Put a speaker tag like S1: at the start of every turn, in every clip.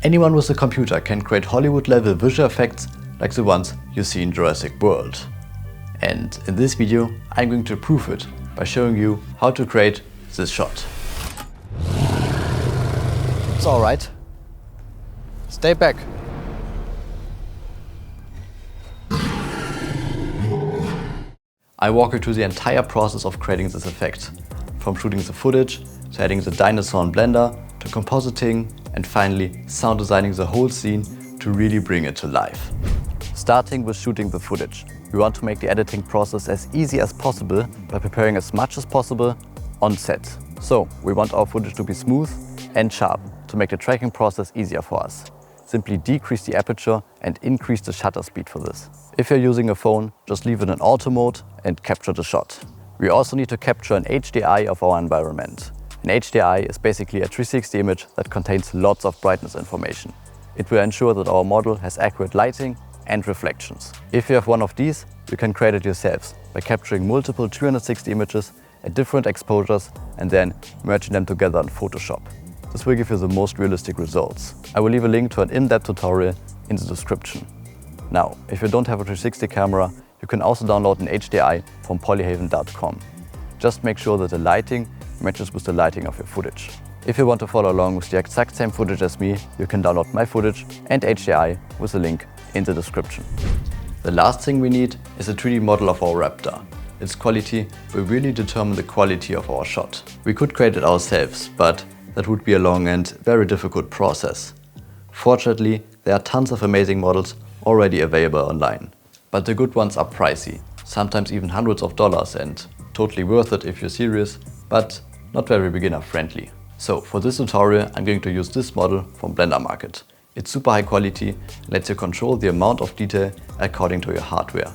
S1: Anyone with a computer can create Hollywood-level visual effects like the ones you see in Jurassic World. And in this video, I'm going to prove it by showing you how to create this shot. It's alright. Stay back. I walk you through the entire process of creating this effect, from shooting the footage, to adding the dinosaur in Blender, to compositing, and finally sound designing the whole scene to really bring it to life. Starting with shooting the footage, we want to make the editing process as easy as possible by preparing as much as possible on set. So we want our footage to be smooth and sharp to make the tracking process easier for us. Simply decrease the aperture and increase the shutter speed for this. If you're using a phone, just leave it in auto mode and capture the shot. We also need to capture an HDI of our environment. An HDI is basically a 360 image that contains lots of brightness information. It will ensure that our model has accurate lighting and reflections. If you have one of these, you can create it yourselves by capturing multiple 360 images at different exposures and then merging them together in Photoshop. This will give you the most realistic results. I will leave a link to an in-depth tutorial in the description. Now, if you don't have a 360 camera, you can also download an HDI from polyhaven.com. Just make sure that the lighting matches with the lighting of your footage. If you want to follow along with the exact same footage as me, you can download my footage and HDI with a link in the description. The last thing we need is a 3D model of our raptor. Its quality will really determine the quality of our shot. We could create it ourselves, but that would be a long and very difficult process. Fortunately, there are tons of amazing models already available online. But the good ones are pricey, sometimes even hundreds of dollars, and totally worth it if you're serious, but not very beginner friendly. So for this tutorial, I'm going to use this model from Blender Market. It's super high quality and lets you control the amount of detail according to your hardware.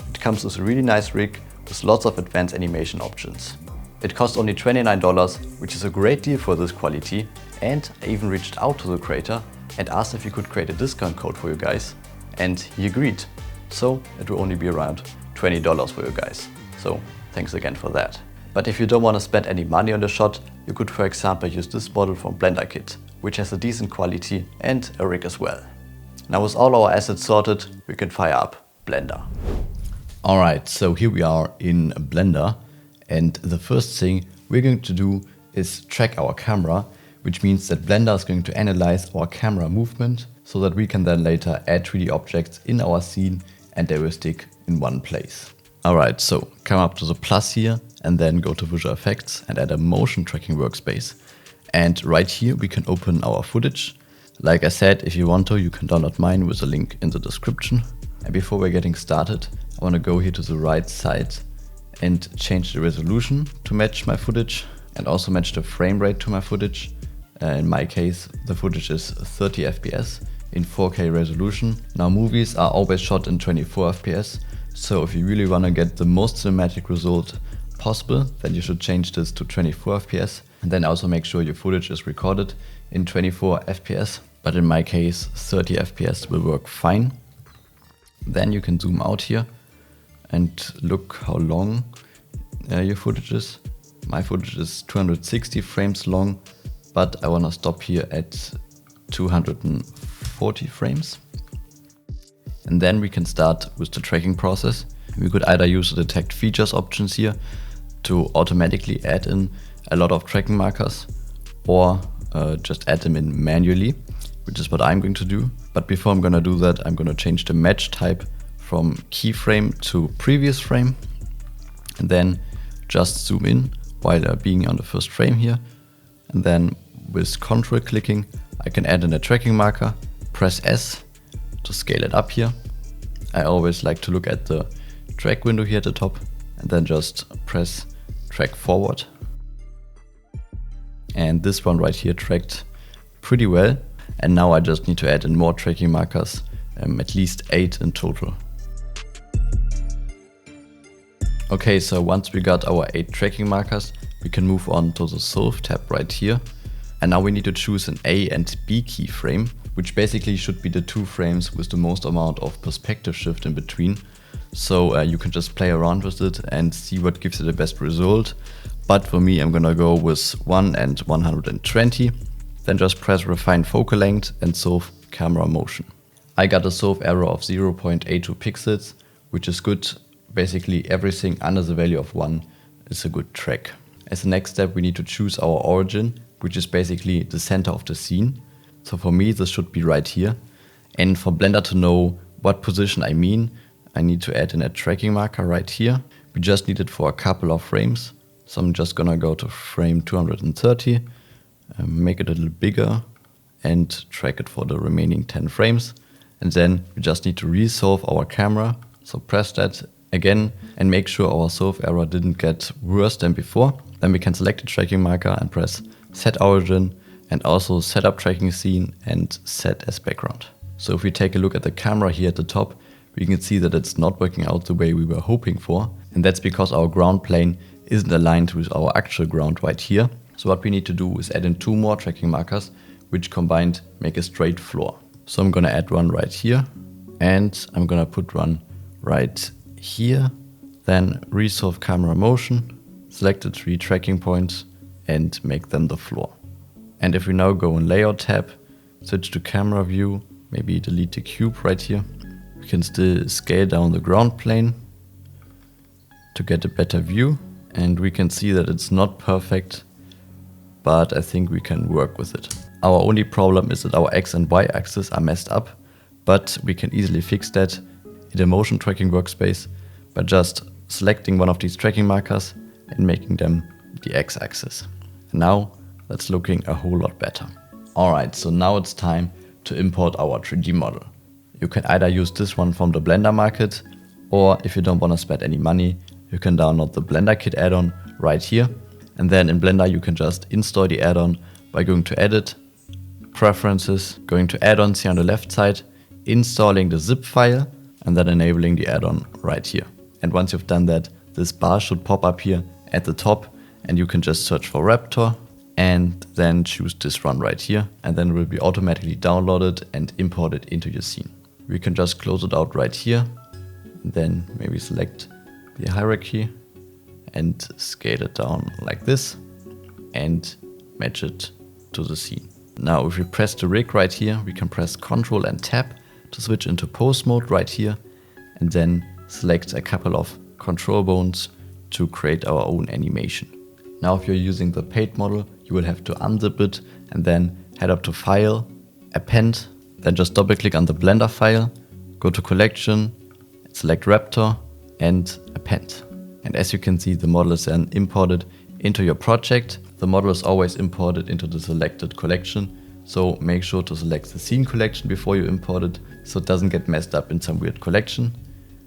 S1: It comes with a really nice rig with lots of advanced animation options. It costs only $29, which is a great deal for this quality, and I even reached out to the creator and asked if he could create a discount code for you guys, and he agreed. So it will only be around $20 for you guys. So thanks again for that. But if you don't want to spend any money on the shot, you could for example use this model from Blender Kit, which has a decent quality and a rig as well. Now with all our assets sorted, we can fire up Blender. Alright, so here we are in Blender. And the first thing we're going to do is track our camera, which means that Blender is going to analyze our camera movement so that we can then later add 3D objects in our scene and they will stick in one place. Alright, so come up to the plus here and then go to Visual Effects and add a motion tracking workspace. And right here we can open our footage. Like I said, if you want to, you can download mine with a link in the description. And before we're getting started, I want to go here to the right side and change the resolution to match my footage and also match the frame rate to my footage. In my case, the footage is 30 FPS in 4K resolution. Now movies are always shot in 24 FPS, so if you really want to get the most cinematic result possible, then you should change this to 24 FPS and then also make sure your footage is recorded in 24 FPS. But in my case, 30 FPS will work fine. Then you can zoom out here and look how long your footage is. My footage is 260 frames long, but I want to stop here at 240 frames. And then we can start with the tracking process. We could either use the detect features options here to automatically add in a lot of tracking markers or just add them in manually, which is what I'm going to do. But before I'm going to do that, I'm going to change the match type from keyframe to previous frame and then just zoom in while being on the first frame here. And then with control clicking, I can add in a tracking marker, press S to scale it up here. I always like to look at the track window here at the top and then just press track forward. And this one right here tracked pretty well. And now I just need to add in more tracking markers, at least 8 in total. Okay, so once we got our 8 tracking markers, we can move on to the Solve tab right here. And now we need to choose an A and B keyframe, which basically should be the 2 frames with the most amount of perspective shift in between. So you can just play around with it and see what gives it the best result. But for me, I'm gonna go with 1 and 120. Then just press refine focal length and solve camera motion. I got a solve error of 0.82 pixels, which is good. Basically everything under the value of 1 is a good track. As the next step, we need to choose our origin, which is basically the center of the scene. So for me, this should be right here. And for Blender to know what position I mean, I need to add in a tracking marker right here. We just need it for a couple of frames. So I'm just gonna go to frame 230, make it a little bigger and track it for the remaining 10 frames. And then we just need to resolve our camera. So press that again and make sure our solve error didn't get worse than before. Then we can select the tracking marker and press set origin and also set up tracking scene and set as background. So if we take a look at the camera here at the top, we can see that it's not working out the way we were hoping for. And that's because our ground plane isn't aligned with our actual ground right here. So what we need to do is add in 2 more tracking markers, which combined make a straight floor. So I'm gonna add one right here and I'm gonna put one right here. Then resolve camera motion, select the 3 tracking points and make them the floor. And if we now go in layout tab, switch to camera view, maybe delete the cube right here. We can still scale down the ground plane to get a better view. And we can see that it's not perfect, but I think we can work with it. Our only problem is that our X and Y axis are messed up, but we can easily fix that in a motion tracking workspace by just selecting one of these tracking markers and making them the X axis. And now that's looking a whole lot better. Alright, so now it's time to import our 3D model. You can either use this one from the Blender market, or if you don't want to spend any money, you can download the Blender Kit add-on right here. And then in Blender you can just install the add-on by going to Edit, Preferences, going to Add-ons here on the left side, installing the zip file, and then enabling the add-on right here. And once you've done that, this bar should pop up here at the top, and you can just search for Raptor and then choose this one right here, and then it will be automatically downloaded and imported into your scene. We can just close it out right here, and then maybe select the hierarchy and scale it down like this and match it to the scene. Now if we press the rig right here, we can press Ctrl and Tab to switch into pose mode right here, and then select a couple of control bones to create our own animation. Now if you're using the paid model, you will have to unzip it and then head up to File, Append, then just double click on the Blender file, go to Collection, select Raptor and Append. And as you can see, the model is then imported into your project. The model is always imported into the selected collection, so make sure to select the scene collection before you import it so it doesn't get messed up in some weird collection.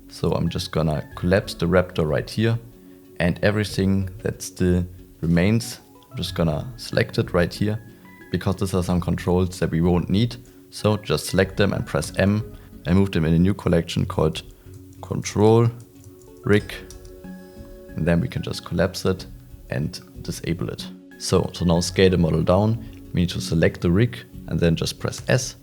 S1: So I'm just gonna collapse the Raptor right here, and everything that still remains, I'm just gonna select it right here, because these are some controls that we won't need. So just select them and press M and move them in a new collection called Control Rig, and then we can just collapse it and disable it. So now scale the model down. We need to select the rig and then just press S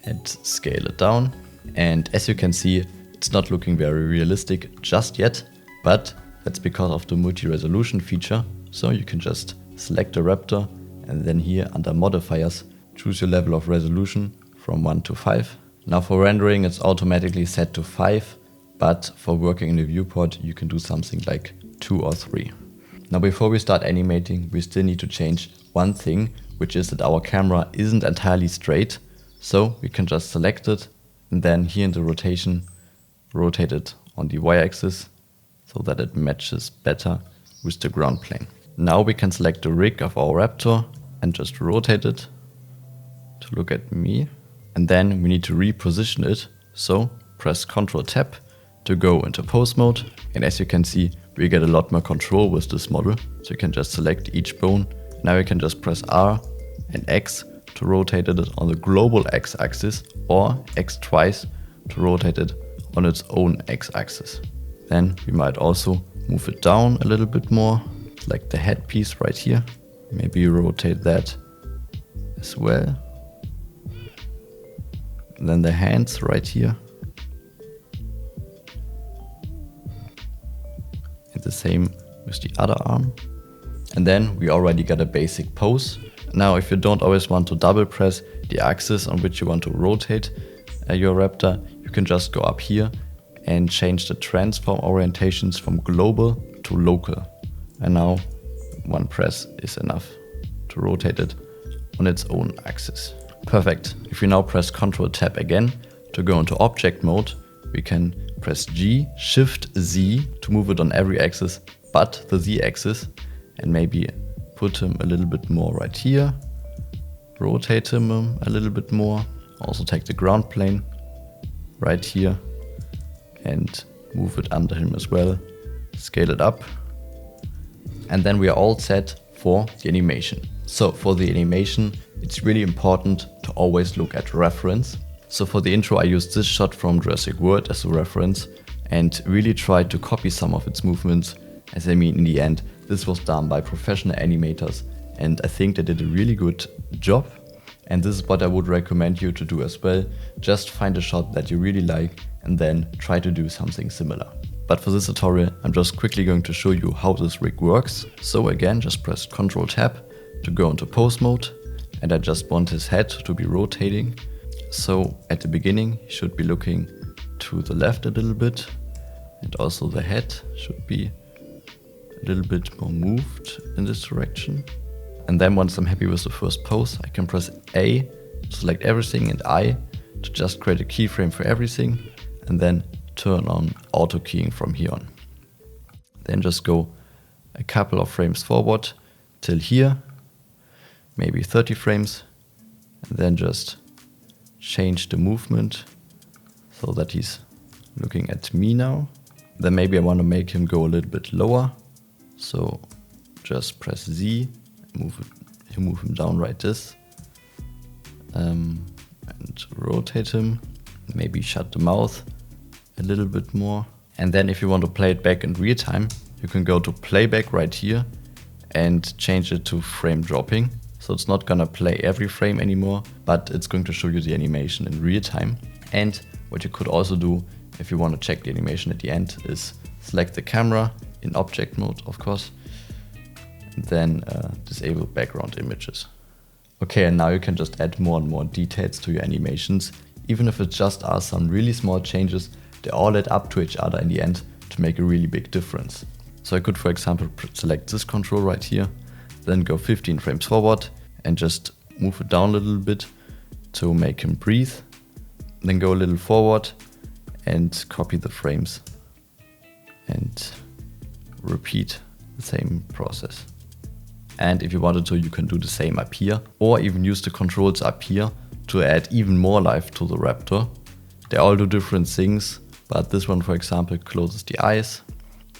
S1: and scale it down. And as you can see, it's not looking very realistic just yet, but that's because of the multi-resolution feature. So you can just select the Raptor and then here under modifiers, choose your level of resolution from 1 to 5. Now for rendering, it's automatically set to 5, but for working in the viewport, you can do something like 2 or 3. Now before we start animating, we still need to change one thing, which is that our camera isn't entirely straight. So we can just select it and then here in the rotation, rotate it on the y-axis so that it matches better with the ground plane. Now we can select the rig of our Raptor and just rotate it to look at me. And then we need to reposition it. So press Ctrl Tab to go into pose mode. And as you can see, we get a lot more control with this model. So you can just select each bone. Now you can just press R and X to rotate it on the global X axis, or X twice to rotate it on its own X axis. Then we might also move it down a little bit more, like the head piece right here. Maybe rotate that as well. And then the hands right here. And the same with the other arm. And then we already got a basic pose. Now, if you don't always want to double press the axis on which you want to rotate your raptor, you can just go up here and change the transform orientations from global to local. And now one press is enough to rotate it on its own axis. Perfect. If you now press Ctrl Tab again to go into object mode, we can press G, Shift Z to move it on every axis but the Z axis, and maybe put him a little bit more right here, rotate him a little bit more, also take the ground plane right here and move it under him as well, scale it up, and then we are all set for the animation. So for the animation, it's really important to always look at reference. So for the intro, I used this shot from Jurassic World as a reference and really tried to copy some of its movements. As I mean, in the end, this was done by professional animators and I think they did a really good job. And this is what I would recommend you to do as well. Just find a shot that you really like and then try to do something similar. But for this tutorial, I'm just quickly going to show you how this rig works. So again, just press Ctrl Tab to go into pose mode, and I just want his head to be rotating. So at the beginning, he should be looking to the left a little bit, and also the head should be a little bit more moved in this direction. And then once I'm happy with the first pose, I can press A to select everything and I to just create a keyframe for everything, and then turn on auto keying from here on. Then just go a couple of frames forward till here, maybe 30 frames, and then just change the movement so that he's looking at me now. Then maybe I want to make him go a little bit lower, so just press Z, move him down like this, and rotate him, maybe shut the mouth a little bit more. And then if you want to play it back in real time, you can go to playback right here and change it to frame dropping. So it's not gonna play every frame anymore, but it's going to show you the animation in real time. And what you could also do if you want to check the animation at the end is select the camera in object mode, of course, and then disable background images. Okay, and now you can just add more and more details to your animations. Even if it just are some really small changes, they all add up to each other in the end to make a really big difference. So I could, for example, select this control right here, then go 15 frames forward and just move it down a little bit to make him breathe. Then go a little forward and copy the frames and repeat the same process. And if you wanted to, you can do the same up here, or even use the controls up here to add even more life to the raptor. They all do different things, but this one, for example, closes the eyes.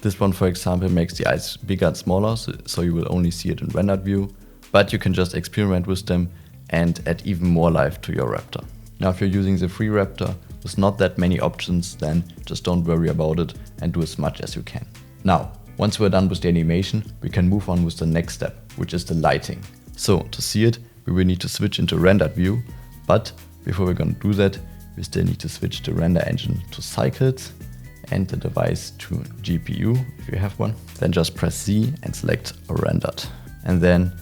S1: This one, for example, makes the eyes bigger and smaller, so you will only see it in rendered view. But you can just experiment with them and add even more life to your raptor. Now, if you're using the free raptor with not that many options, then just don't worry about it and do as much as you can. Now, once we're done with the animation, we can move on with the next step, which is the lighting. So to see it, we will need to switch into rendered view, but before we're going to do that, we still need to switch the render engine to cycles and the device to GPU if you have one. Then just press Z and select rendered. And then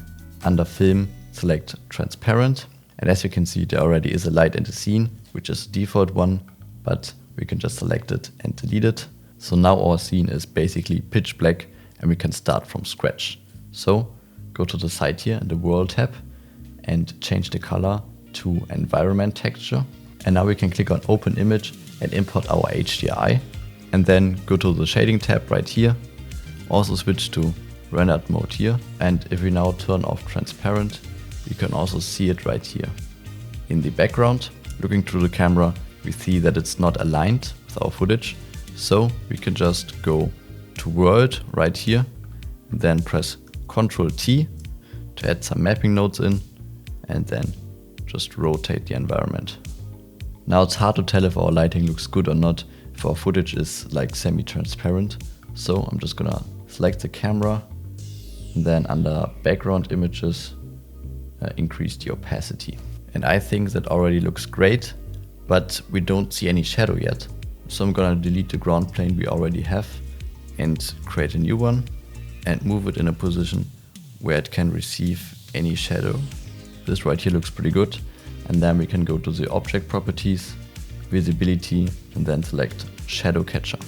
S1: under film, select transparent. And as you can see, there already is a light in the scene, which is the default one, but we can just select it and delete it. So now our scene is basically pitch black and we can start from scratch. So go to the side here in the World tab and change the color to environment texture. And now we can click on open image and import our HDRI. And then go to the shading tab right here. Also switch to rendered mode here. And if we now turn off transparent, you can also see it right here. In the background, looking through the camera, we see that it's not aligned with our footage. So we can just go to world right here, and then press Ctrl T to add some mapping nodes in, and then just rotate the environment. Now it's hard to tell if our lighting looks good or not, if our footage is like semi-transparent. So I'm just gonna select the camera, and then under background images, increase the opacity. And I think that already looks great, but we don't see any shadow yet. So I'm gonna delete the ground plane we already have and create a new one and move it in a position where it can receive any shadow This right here looks pretty good. And then we can go to the object properties, visibility, and then select shadow catcher.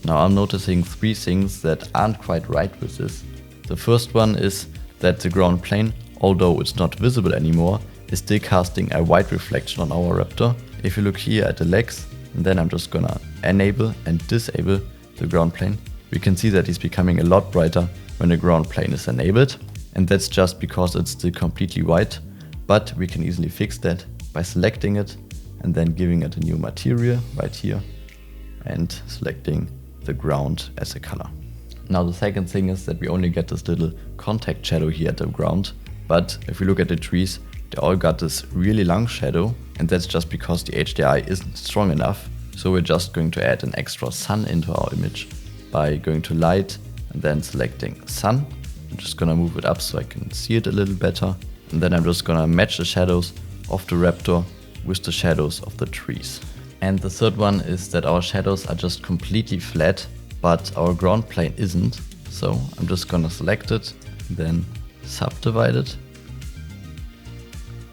S1: Now I'm noticing three things that aren't quite right with this. The first one is that the ground plane, although it's not visible anymore, is still casting a white reflection on our raptor. If you look here at the legs, and then I'm just gonna enable and disable the ground plane, we can see that it's becoming a lot brighter when the ground plane is enabled. And that's just because it's still completely white, but we can easily fix that by selecting it and then giving it a new material right here and selecting the ground as a color. Now the second thing is that we only get this little contact shadow here at the ground, but if we look at the trees, they all got this really long shadow, and that's just because the HDRI isn't strong enough. So we're just going to add an extra sun into our image by going to light and then selecting sun. I'm just gonna move it up so I can see it a little better, and then I'm just gonna match the shadows of the raptor with the shadows of the trees. And the third one is that our shadows are just completely flat, but our ground plane isn't. So I'm just gonna select it, then subdivide it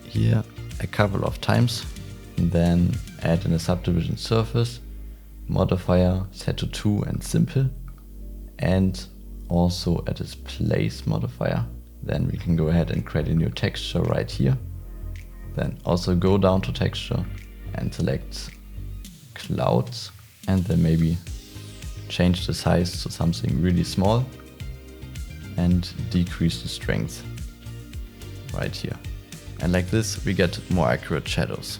S1: here a couple of times, and then add in a subdivision surface, modifier set to 2 and simple, and also add this place modifier. Then we can go ahead and create a new texture right here. Then also go down to texture and select clouds, and then maybe change the size to something really small and decrease the strength right here. And like this we get more accurate shadows.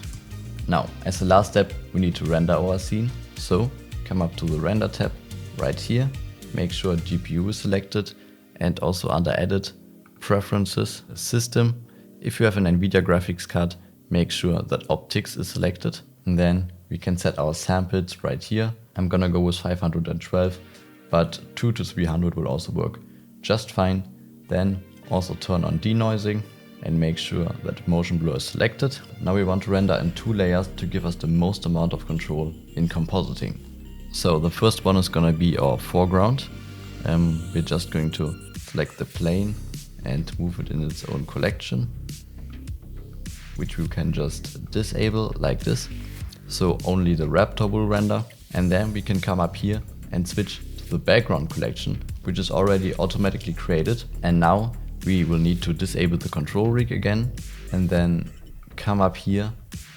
S1: Now as the last step we need to render our scene. So come up to the render tab right here, make sure GPU is selected, and also under edit, preferences, system. If you have an NVIDIA graphics card, make sure that optics is selected, and then we can set our samples right here. I'm gonna go with 512, but 200 to 300 will also work just fine. Then also turn on denoising and make sure that motion blur is selected. Now we want to render in 2 layers to give us the most amount of control in compositing. So the first one is gonna be our foreground. We're just going to select the plane and move it in its own collection, which we can just disable like this. So only the raptor will render. And then we can come up here and switch to the background collection, which is already automatically created. And now we will need to disable the control rig again, and then come up here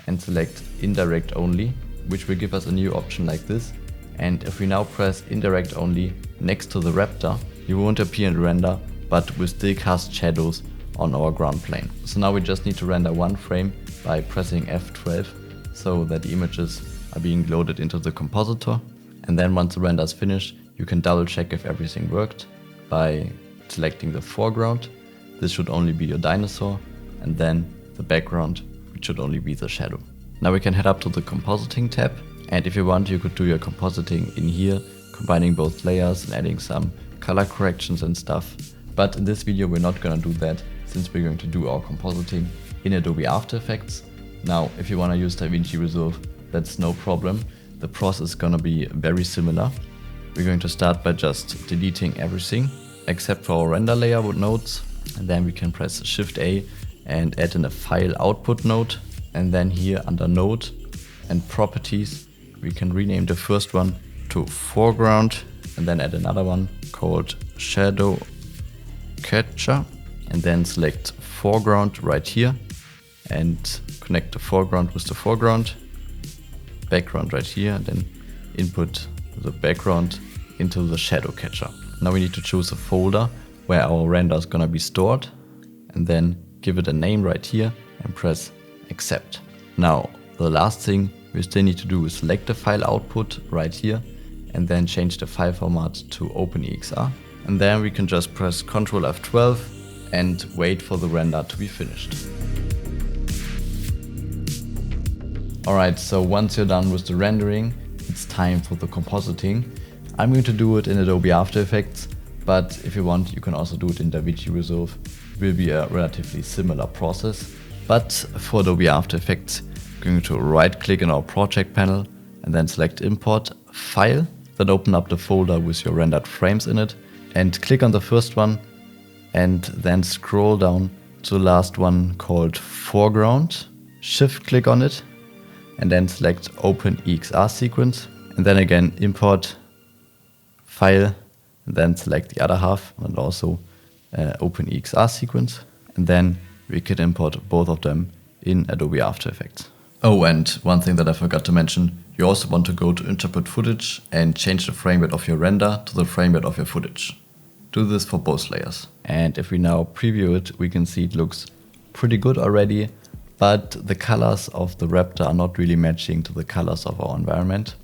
S1: and select indirect only, which will give us a new option like this. And if we now press indirect only next to the raptor, he won't appear in render, but will still cast shadows on our ground plane. So now we just need to render 1 frame by pressing F12 so that the images are being loaded into the compositor. And then once the render is finished, you can double check if everything worked by selecting the foreground. This should only be your dinosaur, and then the background, which should only be the shadow. Now we can head up to the compositing tab, and if you want, you could do your compositing in here, combining both layers and adding some color corrections and stuff. But in this video we're not gonna do that, since we're going to do our compositing in Adobe After Effects. Now if you wanna use DaVinci Resolve, that's no problem. The process is gonna be very similar. We're going to start by just deleting everything except for our render layer with nodes, and then we can press Shift A and add in a file output node, and then here under node and properties we can rename the first one to foreground, and then add another one called shadow catcher, and then select foreground right here and connect the foreground with the foreground, background right here, and then input the background into the shadow catcher. Now we need to choose a folder where our render is gonna be stored, and then give it a name right here and press accept. Now the last thing we still need to do is select the file output right here and then change the file format to OpenEXR, and then we can just press Ctrl F12 and wait for the render to be finished. Alright, so once you're done with the rendering, it's time for the compositing. I'm going to do it in Adobe After Effects, but if you want, you can also do it in DaVinci Resolve. It will be a relatively similar process. But for Adobe After Effects, we're going to right click in our project panel and then select Import, File, then open up the folder with your rendered frames in it and click on the first one and then scroll down to the last one called foreground, shift click on it, and then select open EXR sequence, and then again import file, and then select the other half and also open EXR sequence, and then we could import both of them in Adobe After Effects. Oh, and one thing that I forgot to mention, you also want to go to interpret footage and change the frame rate of your render to the frame rate of your footage. Do this for both layers. And if we now preview it, we can see it looks pretty good already, but the colors of the raptor are not really matching to the colors of our environment.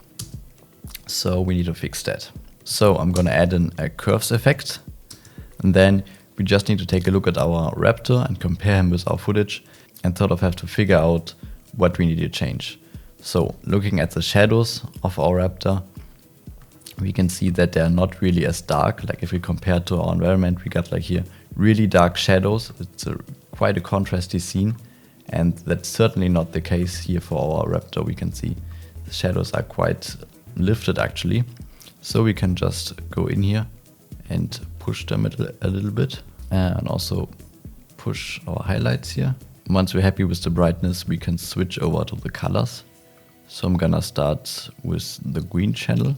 S1: So we need to fix that. So I'm gonna add in a curves effect, and then we just need to take a look at our raptor and compare him with our footage and sort of have to figure out what we need to change. So looking at the shadows of our raptor, we can see that they are not really as dark. Like if we compare to our environment, we got like here really dark shadows. It's quite a contrasty scene, and that's certainly not the case here for our raptor. We can see the shadows are quite lifted actually. So we can just go in here and push them a little bit, and also push our highlights here. Once we're happy with the brightness, we can switch over to the colors. So I'm gonna start with the green channel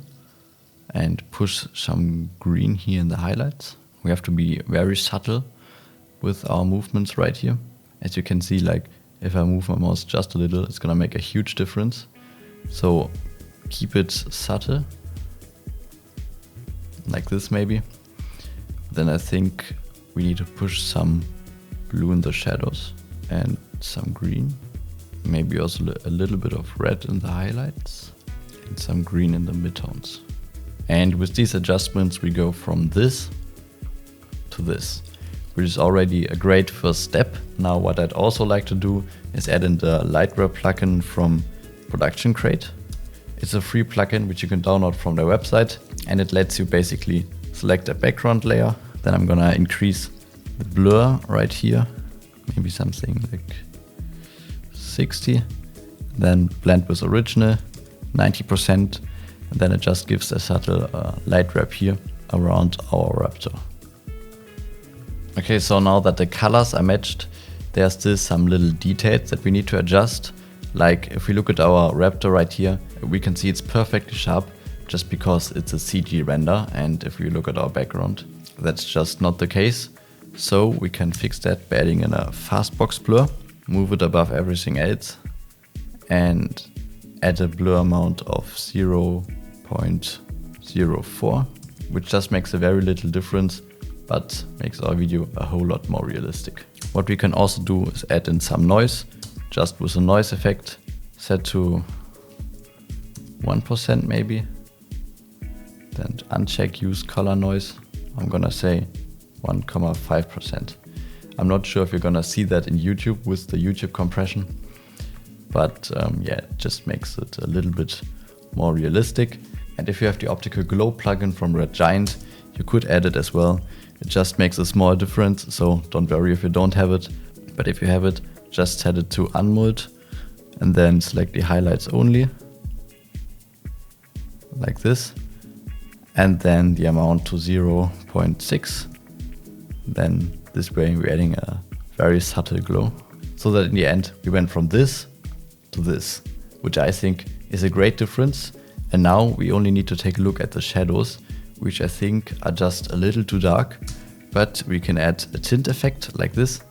S1: and push some green here in the highlights. We have to be very subtle with our movements right here. As you can see, like if I move my mouse just a little, it's gonna make a huge difference. So keep it subtle, like this maybe. Then I think we need to push some blue in the shadows and some green. Maybe also a little bit of red in the highlights and some green in the midtones. And with these adjustments, we go from this to this, which is already a great first step. Now what I'd also like to do is add in the Lightware plugin from Production Crate. It's a free plugin which you can download from their website, and it lets you basically select a background layer. Then I'm gonna increase the blur right here, maybe something like 60. Then blend with original, 90%. And then it just gives a subtle light wrap here around our raptor. Okay, so now that the colors are matched, there's still some little details that we need to adjust. Like if we look at our raptor right here, we can see it's perfectly sharp just because it's a CG render. And if we look at our background, that's just not the case. So we can fix that by adding in a fastbox blur, move it above everything else, and add a blur amount of 0.04, which just makes a very little difference, but makes our video a whole lot more realistic. What we can also do is add in some noise, just with a noise effect, set to 1% maybe. Then uncheck use color noise. I'm gonna say 1.5%. I'm not sure if you're gonna see that in YouTube with the YouTube compression, but yeah, it just makes it a little bit more realistic. And if you have the optical glow plugin from Red Giant, you could add it as well. It just makes a small difference, so don't worry if you don't have it. But if you have it, just set it to unmold and then select the highlights only, like this. And then the amount to 0.6. Then this way we're adding a very subtle glow. So that in the end we went from this to this, which I think is a great difference. And now we only need to take a look at the shadows, which I think are just a little too dark. But we can add a tint effect like this,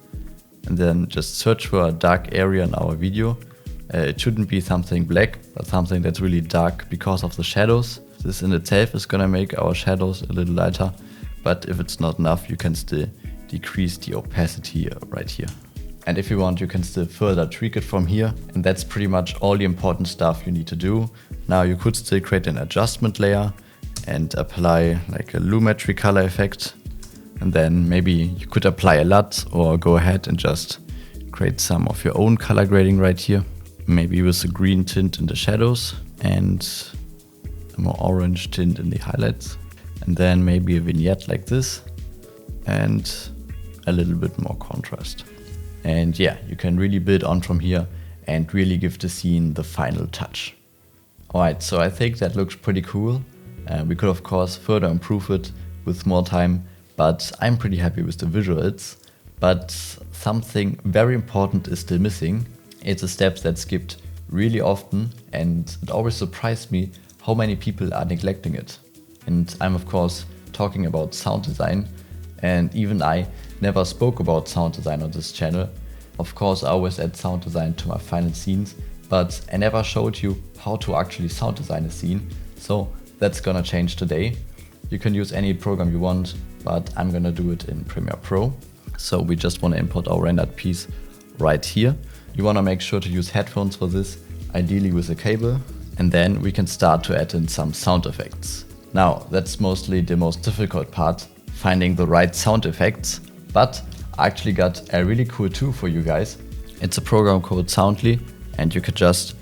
S1: and then just search for a dark area in our video. It shouldn't be something black, but something that's really dark because of the shadows. This in itself is gonna make our shadows a little lighter, but if it's not enough, you can still decrease the opacity right here. And if you want, you can still further tweak it from here. And that's pretty much all the important stuff you need to do. Now you could still create an adjustment layer and apply like a Lumetri color effect. And then maybe you could apply a LUT or go ahead and just create some of your own color grading right here. Maybe with a green tint in the shadows and a more orange tint in the highlights. And then maybe a vignette like this and a little bit more contrast. And yeah, you can really build on from here and really give the scene the final touch. Alright, so I think that looks pretty cool. We could of course further improve it with more time, but I'm pretty happy with the visuals. But something very important is still missing. It's a step that's skipped really often, and it always surprised me how many people are neglecting it. And I'm of course talking about sound design, and even I never spoke about sound design on this channel. Of course I always add sound design to my final scenes, but I never showed you how to actually sound design a scene. So that's gonna change today. You can use any program you want, but I'm gonna do it in Premiere Pro. So we just wanna import our rendered piece right here. You wanna make sure to use headphones for this, ideally with a cable. And then we can start to add in some sound effects. Now, that's mostly the most difficult part, finding the right sound effects. But I actually got a really cool tool for you guys. It's a program called Soundly, and you could just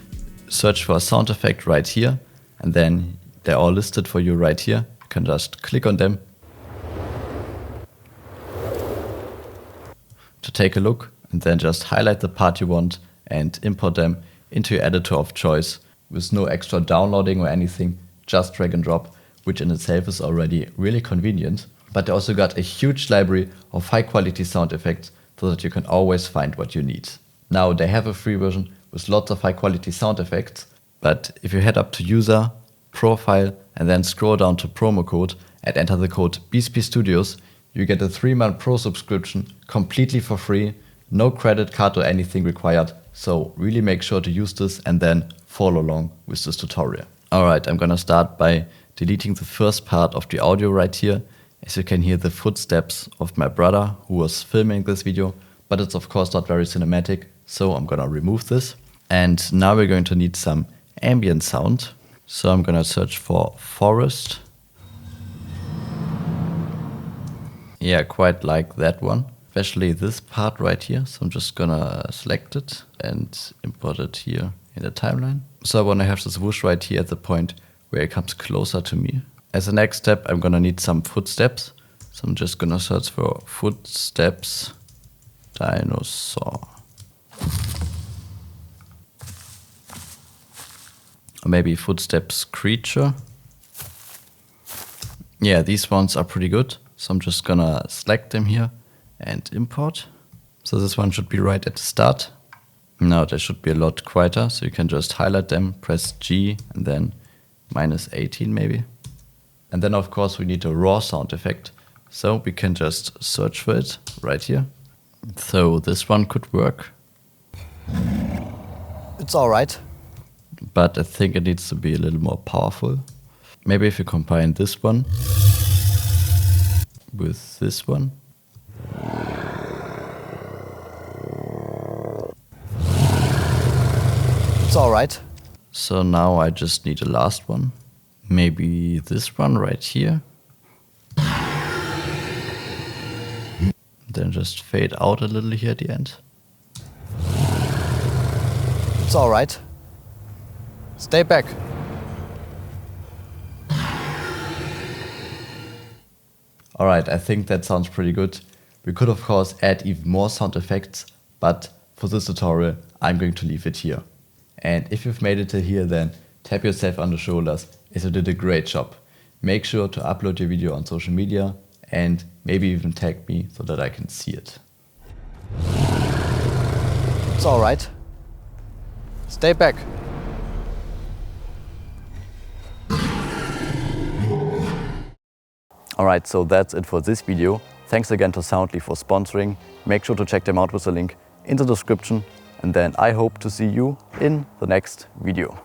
S1: search for a sound effect right here, and then they're all listed for you right here. You can just click on them to take a look, and then just highlight the part you want and import them into your editor of choice with no extra downloading or anything, just drag and drop, which in itself is already really convenient. But they also got a huge library of high quality sound effects so that you can always find what you need. Now they have a free version with lots of high quality sound effects, but if you head up to User, Profile, and then scroll down to promo code and enter the code BSP Studios, you get a 3-month Pro subscription completely for free, no credit card or anything required. So really make sure to use this and then follow along with this tutorial. Alright, I'm gonna start by deleting the first part of the audio right here. As you can hear the footsteps of my brother who was filming this video, but it's of course not very cinematic, so I'm gonna remove this. And now we're going to need some ambient sound. So I'm gonna search for forest. Yeah, quite like that one, especially this part right here. So I'm just gonna select it and import it here in the timeline. So I wanna have this whoosh right here at the point where it comes closer to me. As a next step, I'm gonna need some footsteps. So I'm just gonna search for footsteps dinosaur. Or maybe footsteps creature. Yeah, these ones are pretty good. So I'm just gonna select them here and import. So this one should be right at the start. Now they should be a lot quieter, so you can just highlight them, press G and then -18 maybe. And then of course we need a raw sound effect. So we can just search for it right here. So this one could work. It's alright. But I think it needs to be a little more powerful. Maybe if you combine this one with this one. It's alright. So now I just need a last one. Maybe this one right here. Then just fade out a little here at the end. It's alright. Stay back. Alright, I think that sounds pretty good. We could of course add even more sound effects, but for this tutorial I'm going to leave it here. And if you've made it to here, then tap yourself on the shoulders as you did a great job. Make sure to upload your video on social media and maybe even tag me so that I can see it. It's alright. Stay back. Alright, so that's it for this video. Thanks again to Soundly for sponsoring. Make sure to check them out with the link in the description. And then I hope to see you in the next video.